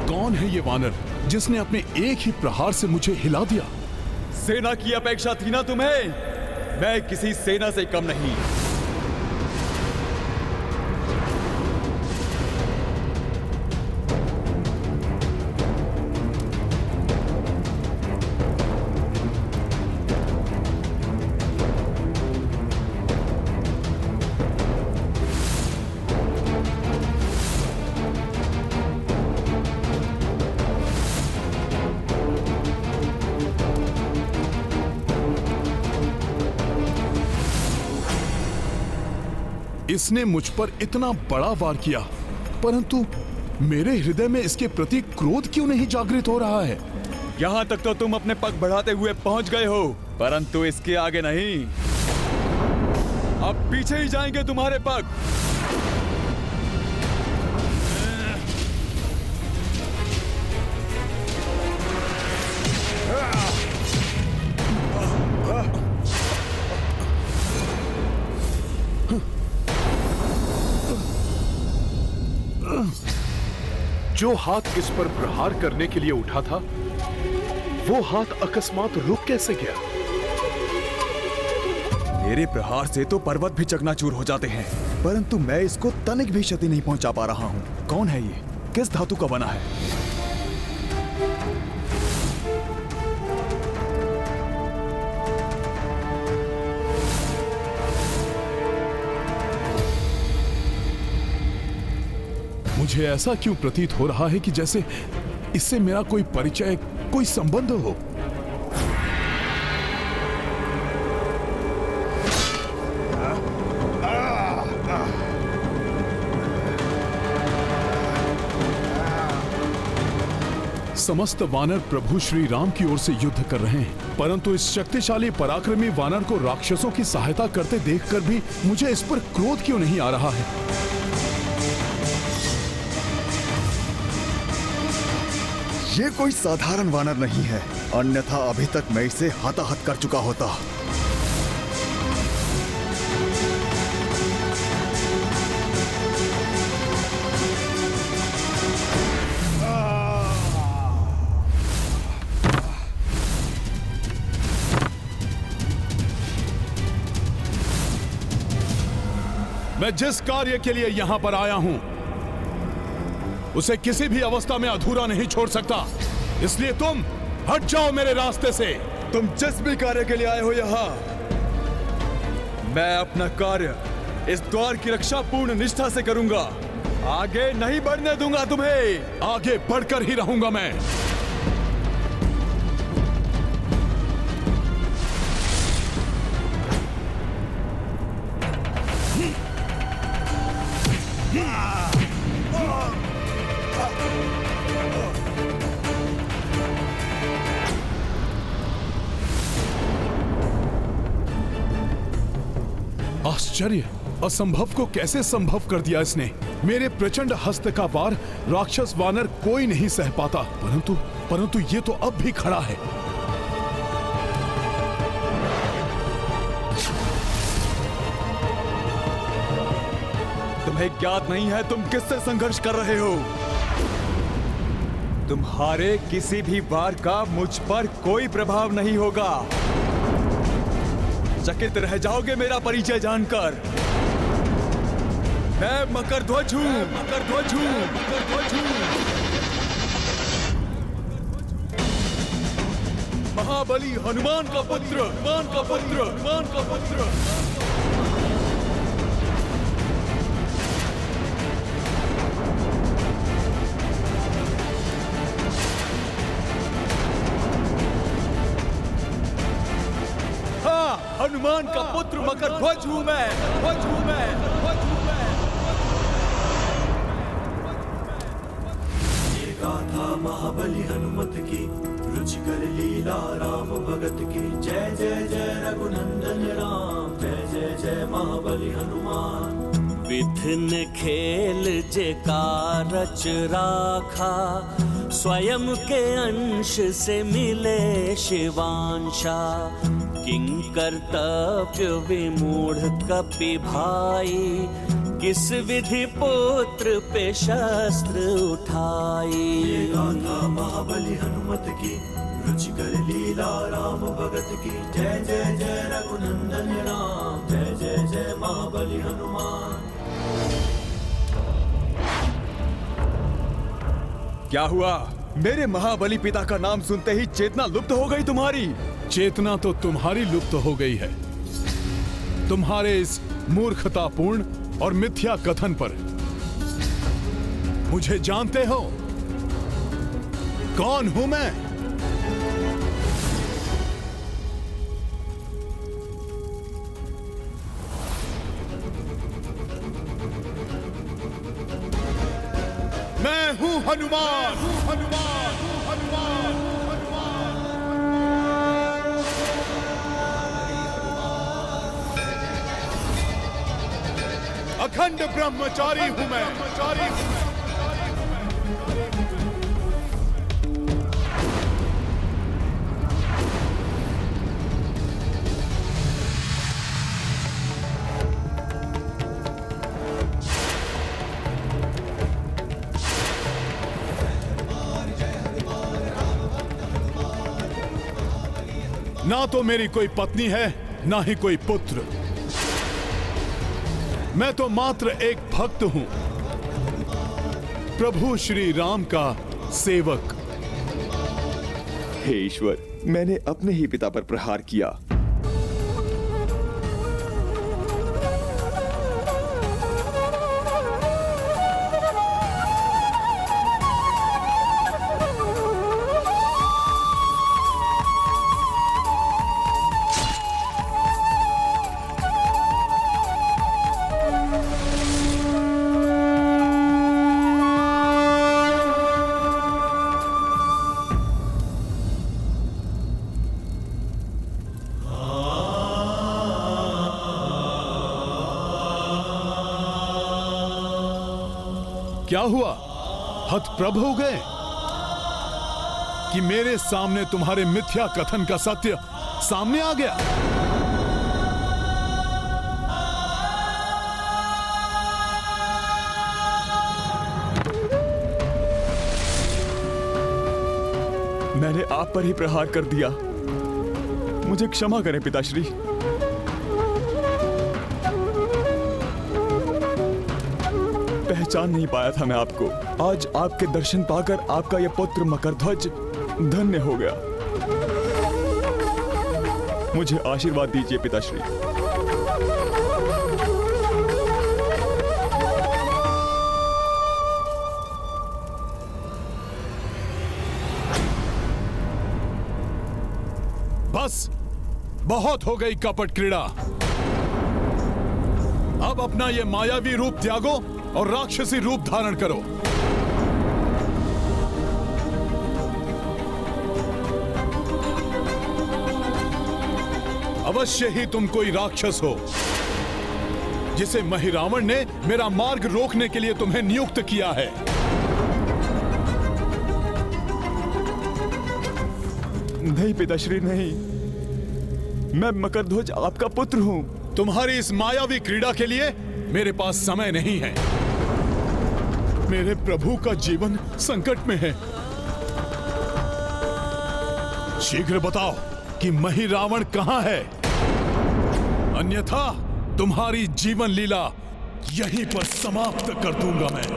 कौन है ये वानर जिसने अपने एक ही प्रहार से मुझे हिला दिया? सेना की अपेक्षा थी ना तुम्हें? मैं किसी सेना से कम नहीं। इसने मुझ पर इतना बड़ा वार किया, परंतु मेरे हृदय में इसके प्रति क्रोध क्यों नहीं जागृत हो रहा है? यहां तक तो तुम अपने पग बढ़ाते हुए पहुंच गए हो, परंतु इसके आगे नहीं। अब पीछे ही जाएंगे तुम्हारे पग। जो हाथ इस पर प्रहार करने के लिए उठा था, वो हाथ अकस्मात रुक कैसे गया? मेरे प्रहार से तो पर्वत भी चकनाचूर हो जाते हैं, परंतु मैं इसको तनिक भी क्षति नहीं पहुंचा पा रहा हूं। कौन है ये? किस धातु का बना है? मुझे ऐसा क्यों प्रतीत हो रहा है कि जैसे इससे मेरा कोई परिचय, कोई संबंध हो। समस्त वानर प्रभु श्री राम की ओर से युद्ध कर रहे हैं, परंतु इस शक्तिशाली पराक्रमी वानर को राक्षसों की सहायता करते देखकर भी मुझे इस पर क्रोध क्यों नहीं आ रहा है? ये कोई साधारण वानर नहीं है, अन्यथा अभी तक मैं इसे हताहत कर चुका होता। मैं जिस कार्य के लिए यहां पर आया हूं, उसे किसी भी अवस्था में अधूरा नहीं छोड़ सकता, इसलिए तुम हट जाओ मेरे रास्ते से। तुम जिस भी कार्य के लिए आए हो यहां, मैं अपना कार्य इस द्वार की रक्षा पूर्ण निष्ठा से करूंगा। आगे नहीं बढ़ने दूंगा तुम्हें। आगे बढ़कर ही रहूंगा मैं। आश्चर्य! असंभव को कैसे संभव कर दिया इसने। मेरे प्रचंड हस्त का वार राक्षस वानर कोई नहीं सह पाता, परंतु ये तो अब भी खड़ा है। तुम्हें ज्ञात नहीं है तुम किससे संघर्ष कर रहे हो। तुम्हारे किसी भी वार का मुझ पर कोई प्रभाव नहीं होगा। चकित रह जाओगे मेरा परिचय जानकर। मैं मकरध्वज हूं, मकरध्वज हूं, मकरध्वज हूं। महाबली हनुमान का पुत्र, हनुमान का पुत्र, हनुमान का पुत्र। हनुमान का पुत्र मकर ध्वज हूं मैं, ध्वज हूं मैं, ध्वज हूं मैं। ये गाथा महाबली हनुमत की, रुचिकर लीला राम भगत की। जय जय जय रघुनंदन राम, जय जय जय महाबली हनुमान। विधिन खेल जे का रच राखा, स्वयं के अंश से मिले शिवांशा। किंग कर्तव्य विमूढ़ कपि भाई, किस विधि पुत्र पे शस्त्र उठाई। ये गाथा महाबली हनुमत की, रुचिकर लीला राम भगत की। जय जय जय रघुनंदन राम, जय जय जय महाबली हनुमान। क्या हुआ? मेरे महाबली पिता का नाम सुनते ही चेतना लुप्त हो गई तुम्हारी? चेतना तो तुम्हारी लुप्त हो गई है, तुम्हारे इस मूर्खतापूर्ण और मिथ्या कथन पर। मुझे जानते हो कौन हूं मैं? मैं हूं हनुमान, हनुमान, हनुमान, हनुमान। अखंड ब्रह्मचारी हूं मैं, ब्रह्मचारी हूं मैं। ना तो मेरी कोई पत्नी है, ना ही कोई पुत्र। मैं तो मात्र एक भक्त हूं, प्रभु श्री राम का सेवक। हे ईश्वर, मैंने अपने ही पिता पर प्रहार किया। क्या हुआ? हतप्रभ हो गए कि मेरे सामने तुम्हारे मिथ्या कथन का सत्य सामने आ गया? मैंने आप पर ही प्रहार कर दिया, मुझे क्षमा करें पिताश्री। पहचान नहीं पाया था मैं आपको। आज आपके दर्शन पाकर आपका यह पुत्र मकरध्वज धन्य हो गया। मुझे आशीर्वाद दीजिए पिताश्री। बस, बहुत हो गई कपट क्रीड़ा। अब अपना ये मायावी रूप त्यागो और राक्षसी रूप धारण करो। अवश्य ही तुम कोई राक्षस हो, जिसे महिरावण ने मेरा मार्ग रोकने के लिए तुम्हें नियुक्त किया है। नहीं पिताश्री, नहीं। मैं मकरध्वज आपका पुत्र हूं। तुम्हारी इस मायावी क्रीड़ा के लिए मेरे पास समय नहीं है। मेरे प्रभु का जीवन संकट में है। शीघ्र बताओ कि महिरावण कहां है, अन्यथा तुम्हारी जीवन लीला यहीं पर समाप्त कर दूंगा मैं।